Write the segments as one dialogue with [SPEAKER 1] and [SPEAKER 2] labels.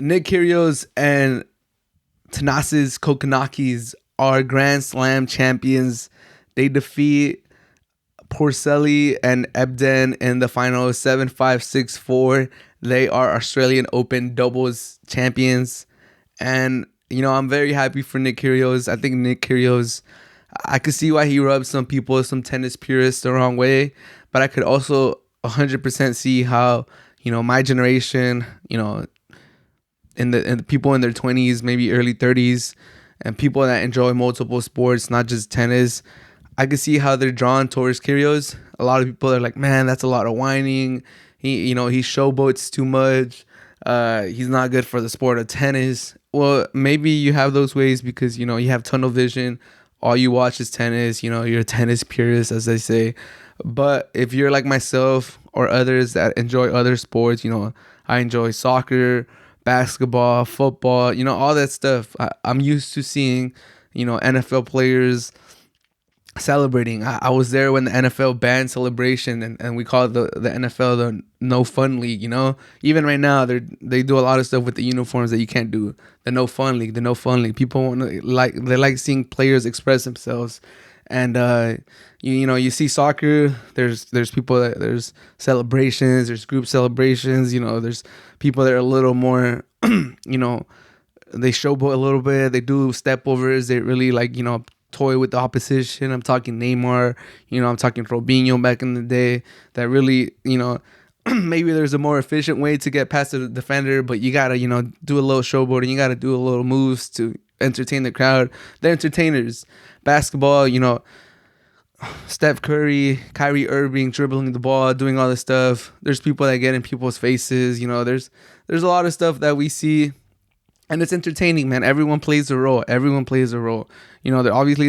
[SPEAKER 1] Nick Kyrgios and Thanasis Kokkinakis are Grand Slam champions. They defeat Porcelli and Ebden in the final 7-5, 6-4. They are Australian Open doubles champions. And, I'm very happy for Nick Kyrgios. I think Nick Kyrgios, I could see why he rubs some people, some tennis purists the wrong way. But I could also 100% see how, my generation, in the people in their 20s, maybe early 30s, and people that enjoy multiple sports, not just tennis, I can see how they're drawn towards Kyrgios. A lot of people are like, man, that's a lot of whining. He showboats too much. He's not good for the sport of tennis. Well, maybe you have those ways because, you have tunnel vision. All you watch is tennis. You're a tennis purist, as they say. But if you're like myself or others that enjoy other sports, I enjoy soccer, basketball, football, all that stuff. I'm used to seeing, NFL players celebrating. I was there when the NFL banned celebration, and we call it the NFL the no fun league. Even right now they do a lot of stuff with the uniforms that you can't do. The no fun league. People want to they like seeing players express themselves. And you see soccer, there's people there's celebrations, there's group celebrations, there's people that are a little more they showboat a little bit, they do step overs, they really toy with the opposition. I'm talking Neymar, I'm talking Robinho back in the day, that really, maybe there's a more efficient way to get past the defender, but you gotta, do a little showboating, you gotta do a little moves to entertain the crowd. They're entertainers. Basketball, Steph Curry, Kyrie Irving dribbling the ball, doing all this stuff. There's people that get in people's faces. There's a lot of stuff that we see, and it's entertaining, man. Everyone plays a role. Obviously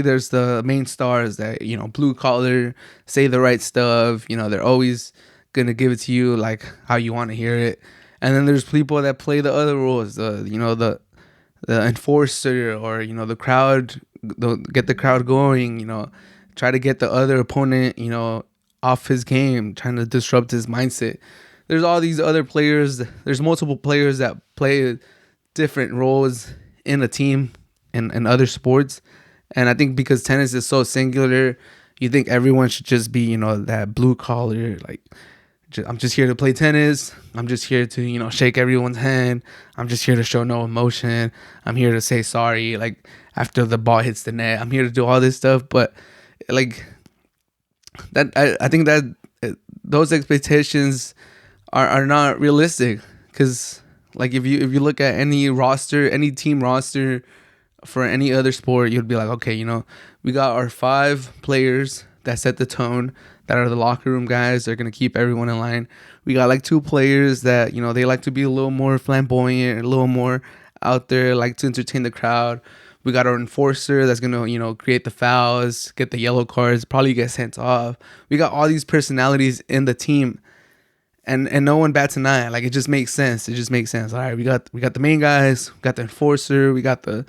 [SPEAKER 1] there's the main stars that blue collar, say the right stuff. They're always gonna give it to you like how you want to hear it. And then there's people that play the other roles. The enforcer, or the crowd, get the crowd going, try to get the other opponent off his game, trying to disrupt his mindset. There's all these other players, there's multiple players that play different roles in a team and other sports. And I think because tennis is so singular, you think everyone should just be that blue collar, like, I'm just here to play tennis. I'm just here to, shake everyone's hand. I'm just here to show no emotion. I'm here to say sorry, like, after the ball hits the net. I'm here to do all this stuff. But, like, that I think that those expectations are not realistic. Because, like, if you look at any roster, any team roster for any other sport, you'd be like, okay, we got our 5 players that set the tone, that are the locker room guys. They're going to keep everyone in line. We got like 2 players that, they like to be a little more flamboyant, a little more out there, like to entertain the crowd. We got our enforcer that's going to, create the fouls, get the yellow cards, probably get sent off. We got all these personalities in the team, and no one bats an eye. Like, it just makes sense. All right, we got the main guys, we got the enforcer, we got the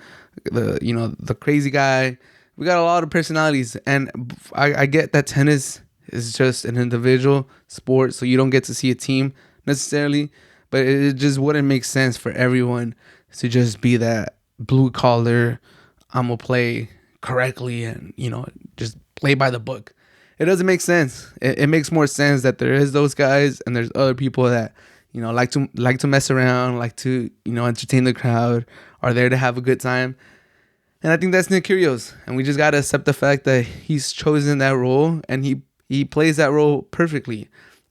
[SPEAKER 1] crazy guy. We got a lot of personalities, and I get that tennis is just an individual sport, so you don't get to see a team necessarily, but it just wouldn't make sense for everyone to just be that blue collar, I'm gonna play correctly and just play by the book. It doesn't make sense. It makes more sense that there is those guys and there's other people that like to mess around, like to entertain the crowd, are there to have a good time. And I think that's Nick Kyrgios, and we just gotta accept the fact that he's chosen that role, and he plays that role perfectly.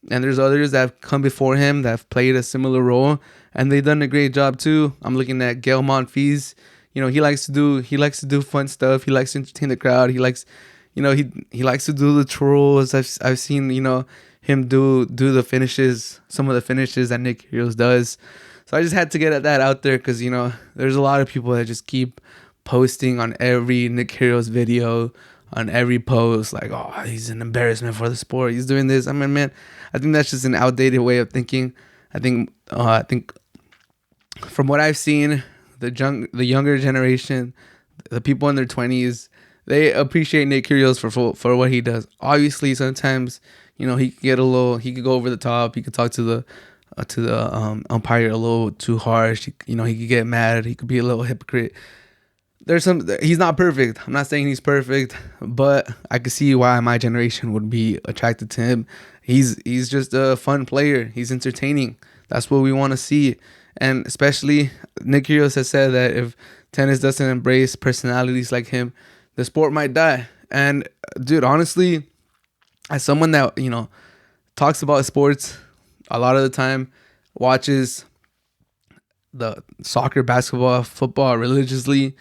[SPEAKER 1] And there's others that have come before him that have played a similar role, and they've done a great job too. I'm looking at Gael Monfils. He likes to do fun stuff. He likes to entertain the crowd. He likes, he likes to do the twirls. I've seen him do the finishes, some of the finishes that Nick Kyrgios does. So I just had to get that out there because there's a lot of people that just keep posting on every Nick Kyrgios video, on every post, like, oh, he's an embarrassment for the sport, he's doing this. I mean, man, I think that's just an outdated way of thinking. I think from what I've seen, the younger generation, the people in their 20s, they appreciate Nick Kyrgios for what he does. Obviously, sometimes he could go over the top. He could talk to to the umpire a little too harsh. He could get mad. He could be a little hypocrite. He's not perfect. I'm not saying he's perfect, but I could see why my generation would be attracted to him. He's just a fun player. He's entertaining. That's what we want to see. And especially Nick Kyrgios has said that if tennis doesn't embrace personalities like him, the sport might die. And dude, honestly, as someone that, talks about sports a lot of the time, watches the soccer, basketball, football religiously,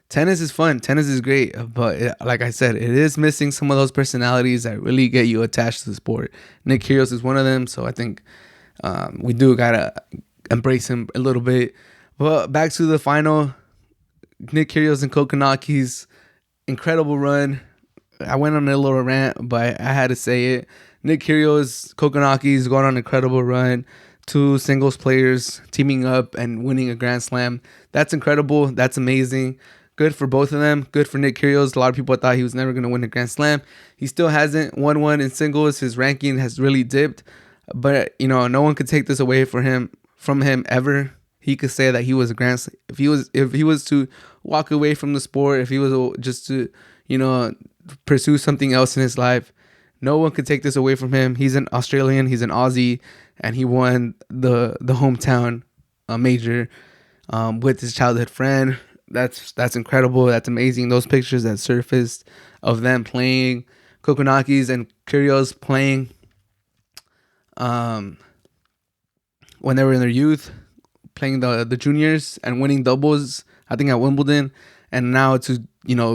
[SPEAKER 1] tennis is fun. Tennis is great. But like I said, it is missing some of those personalities that really get you attached to the sport. Nick Kyrgios is one of them. So I think we do got to embrace him a little bit. But back to the final, Nick Kyrgios and Kokkinakis, incredible run. I went on a little rant, but I had to say it. Nick Kyrgios, Kokkinakis going on an incredible run. Two singles players teaming up and winning a Grand Slam. That's incredible. That's amazing. Good for both of them. Good for Nick Kyrgios. A lot of people thought he was never going to win a Grand Slam. He still hasn't won one in singles. His ranking has really dipped. But, no one could take this away from him ever. He could say that he was a Grand Slam. If he was to walk away from the sport, if he was just to, pursue something else in his life, no one could take this away from him. He's an Australian. He's an Aussie. And he won the hometown major with his childhood friend. That's incredible. That's amazing. Those pictures that surfaced of them playing, Kokkinakis and Kyrgios playing when they were in their youth, playing the juniors and winning doubles, I think at Wimbledon, and now to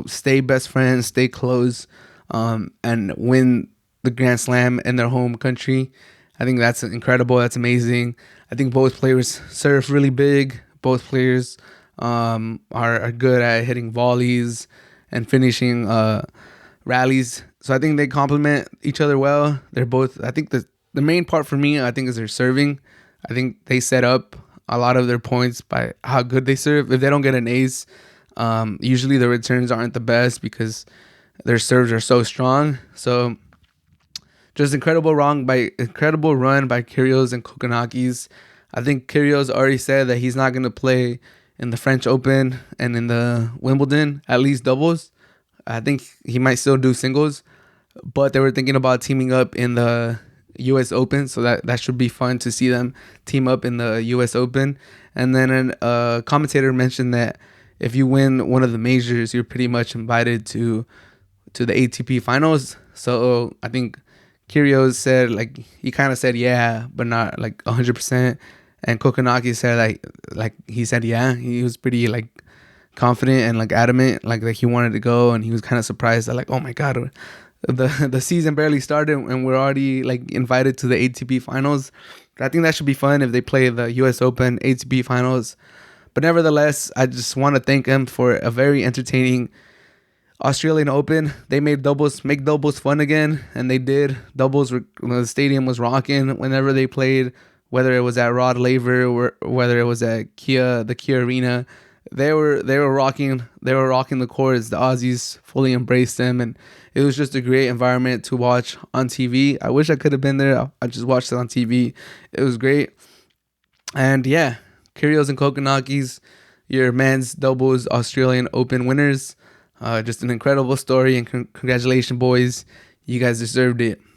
[SPEAKER 1] stay best friends, stay close, and win the Grand Slam in their home country. I think that's incredible. That's amazing. I think both players serve really big. Both players are good at hitting volleys and finishing rallies. So I think they complement each other well. They're both. I think the main part for me, I think, is their serving. I think they set up a lot of their points by how good they serve. If they don't get an ace, usually the returns aren't the best because their serves are so strong. So just incredible run by Kyrgios and Kokkinakis. I think Kyrgios already said that he's not going to play in the French Open and in the Wimbledon, at least doubles. I think he might still do singles, but they were thinking about teaming up in the U.S. Open, so that should be fun to see them team up in the U.S. Open. And then a commentator mentioned that if you win one of the majors, you're pretty much invited to the ATP finals. So I think Kyrgios said, he kind of said yeah, but not 100%. And Kokkinakis said like he said yeah. He was pretty confident and adamant like he wanted to go, and he was kind of surprised that oh my god, the season barely started and we're already invited to the ATP finals. I think that should be fun if they play the US Open ATP finals. But nevertheless, I just want to thank them for a very entertaining Australian Open. They made make doubles fun again, and they did. The stadium was rocking whenever they played, whether it was at Rod Laver or whether it was at the Kia Arena. They were rocking the courts. The Aussies fully embraced them, and it was just a great environment to watch on TV. I wish I could have been there. I just watched it on TV. It was great. And yeah, Kyrgios and Kokkinakis, your men's doubles Australian Open winners. Just an incredible story, and congratulations, boys. You guys deserved it.